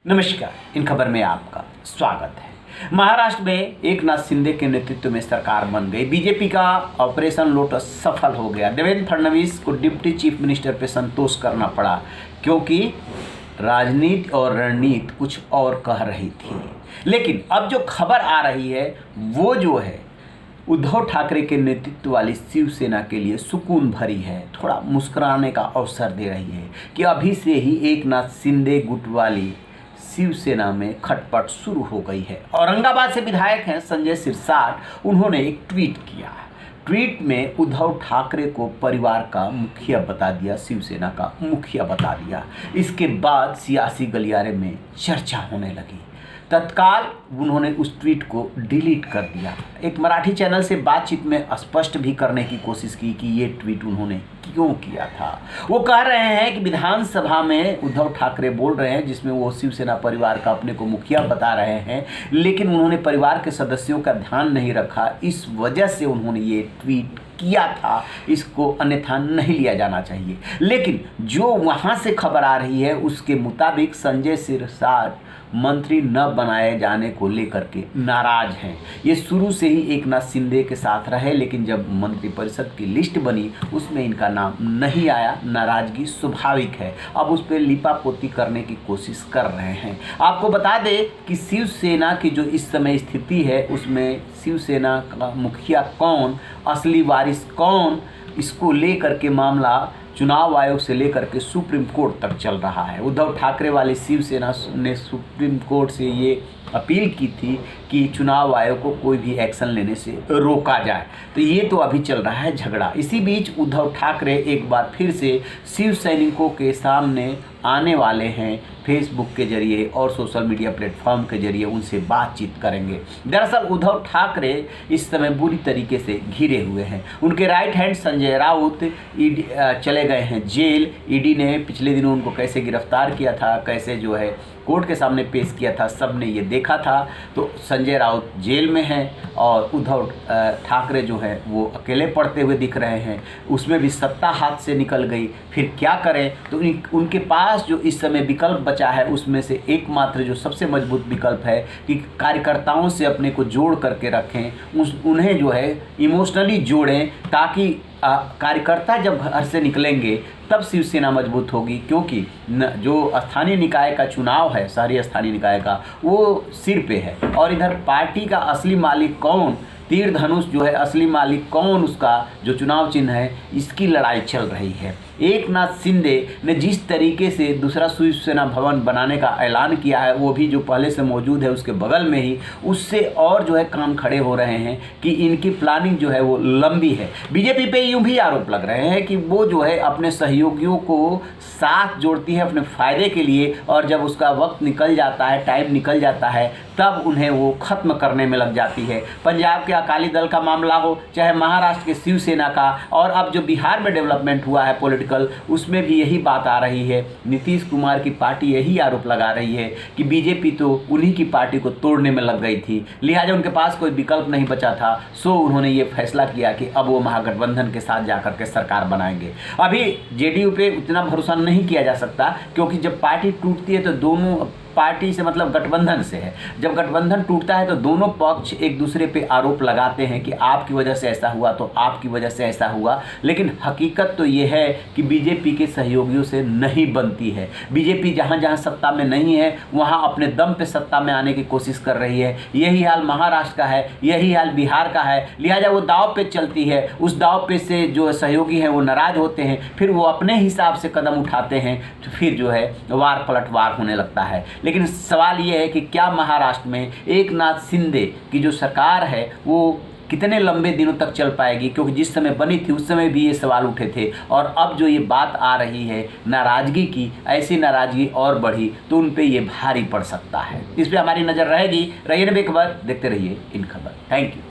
नमस्कार, इन खबर में आपका स्वागत है। महाराष्ट्र में एकनाथ शिंदे के नेतृत्व में सरकार बन गई। बीजेपी का ऑपरेशन लोटस सफल हो गया। देवेंद्र फडणवीस को डिप्टी चीफ मिनिस्टर पे संतोष करना पड़ा क्योंकि राजनीति और रणनीति कुछ और कह रही थी। लेकिन अब जो खबर आ रही है वो जो है उद्धव ठाकरे के नेतृत्व वाली शिवसेना के लिए सुकून भरी है, थोड़ा मुस्कुराने का अवसर दे रही है कि अभी से ही एकनाथ शिंदे गुट वाली शिवसेना में खटपट शुरू हो गई है। औरंगाबाद से विधायक हैं संजय सिरसाट, उन्होंने एक ट्वीट किया। ट्वीट में उद्धव ठाकरे को परिवार का मुखिया बता दिया, शिवसेना का मुखिया बता दिया। इसके बाद सियासी गलियारे में चर्चा होने लगी। तत्काल उन्होंने उस ट्वीट को डिलीट कर दिया। एक मराठी चैनल से बातचीत में स्पष्ट भी करने की कोशिश की कि ये ट्वीट उन्होंने क्यों किया था। वो कह रहे हैं कि विधानसभा में उद्धव ठाकरे बोल रहे हैं जिसमें वो शिवसेना परिवार का अपने को मुखिया बता रहे हैं, लेकिन उन्होंने परिवार के सदस्यों का ध्यान नहीं रखा, इस वजह से उन्होंने ये ट्वीट किया था। इसको अन्यथा नहीं लिया जाना चाहिए। लेकिन जो वहाँ से खबर आ रही है उसके मुताबिक संजय सिरसाट मंत्री न बनाए जाने को लेकर के नाराज हैं। ये शुरू से ही एकनाथ शिंदे के साथ रहे, लेकिन जब मंत्रिपरिषद की लिस्ट बनी उसमें इनका नाम नहीं आया। नाराजगी स्वाभाविक है। अब उस पर लिपापोती करने की कोशिश कर रहे हैं। आपको बता दें कि शिवसेना की जो इस समय स्थिति है उसमें शिवसेना का मुखिया कौन, असली वारिस कौन, इसको लेकर के मामला चुनाव आयोग से लेकर के सुप्रीम कोर्ट तक चल रहा है। उद्धव ठाकरे वाली शिवसेना ने सुप्रीम कोर्ट से ये अपील की थी कि चुनाव आयोग को कोई भी एक्शन लेने से रोका जाए। तो ये तो अभी चल रहा है झगड़ा। इसी बीच उद्धव ठाकरे एक बार फिर से शिव सैनिकों के सामने आने वाले हैं। फेसबुक के जरिए और सोशल मीडिया प्लेटफॉर्म के जरिए उनसे बातचीत करेंगे। दरअसल उद्धव ठाकरे इस समय बुरी तरीके से घिरे हुए हैं। उनके राइट हैंड संजय राउत चले गए हैं जेल। ईडी ने पिछले दिनों उनको कैसे गिरफ्तार किया था, कैसे जो है कोर्ट के सामने पेश किया था, सब ने ये देखा था। तो संजय राउत जेल में हैं और उद्धव ठाकरे जो है वो अकेले पड़ते हुए दिख रहे हैं। उसमें भी सत्ता हाथ से निकल गई। फिर क्या करें? तो उनके पास जो इस समय विकल्प बचा है उसमें से एकमात्र जो सबसे मजबूत विकल्प है कि कार्यकर्ताओं से अपने को जोड़ करके रखें, उन्हें जो है इमोशनली जोड़ें, ताकि कार्यकर्ता जब घर से निकलेंगे तब शिवसेना मजबूत होगी। क्योंकि जो स्थानीय निकाय का चुनाव है, शहरी स्थानीय निकाय का, वो सिर पे है। और इधर पार्टी का असली मालिक कौन, तीर धनुष जो है असली मालिक कौन, उसका जो चुनाव चिन्ह है, इसकी लड़ाई चल रही है। एकनाथ शिंदे ने जिस तरीके से दूसरा शिवसेना भवन बनाने का ऐलान किया है, वो भी जो पहले से मौजूद है उसके बगल में ही, उससे और जो है काम खड़े हो रहे हैं कि इनकी प्लानिंग जो है वो लंबी है। बीजेपी पे यूं भी आरोप लग रहे हैं कि वो जो है अपने सहयोगियों को साथ जोड़ती है अपने फ़ायदे के लिए, और जब उसका वक्त निकल जाता है, टाइम निकल जाता है, तब उन्हें वो ख़त्म करने में लग जाती है। पंजाब के अकाली दल का मामला हो, चाहे महाराष्ट्र के शिवसेना का, और अब जो बिहार में डेवलपमेंट हुआ है पॉलिटिकल, उसमें भी यही बात आ रही है। नीतीश कुमार की पार्टी यही आरोप लगा रही है कि बीजेपी तो उन्हीं की पार्टी को तोड़ने में लग गई थी, लिहाजा उनके पास कोई विकल्प नहीं बचा था। सो उन्होंने ये फैसला किया कि अब वो महागठबंधन के साथ जाकर के सरकार बनाएंगे। अभी जेडीयू पे उतना भरोसा नहीं किया जा सकता, क्योंकि जब पार्टी टूटती है तो दोनों पार्टी से मतलब गठबंधन से है। जब गठबंधन टूटता है तो दोनों पक्ष एक दूसरे पे आरोप लगाते हैं कि आपकी वजह से ऐसा हुआ, तो आपकी वजह से ऐसा हुआ। लेकिन हकीकत तो ये है कि बीजेपी के सहयोगियों से नहीं बनती है। बीजेपी जहाँ जहाँ सत्ता में नहीं है वहाँ अपने दम पे सत्ता में आने की कोशिश कर रही है। यही हाल महाराष्ट्र का है, यही हाल बिहार का है। लिहाजा वो दाव पे चलती है। उस दाव पे से जो सहयोगी हैं वो नाराज होते हैं, फिर वो अपने हिसाब से कदम उठाते हैं, तो फिर जो है वार पलटवार होने लगता है। लेकिन सवाल ये है कि क्या महाराष्ट्र में एकनाथ शिंदे की जो सरकार है वो कितने लंबे दिनों तक चल पाएगी? क्योंकि जिस समय बनी थी उस समय भी ये सवाल उठे थे, और अब जो ये बात आ रही है नाराज़गी की, ऐसी नाराज़गी और बढ़ी तो उन पे ये भारी पड़ सकता है। इस पर हमारी नज़र रहेगी। रहिए खबर, देखते रहिए इन खबर। Thank you.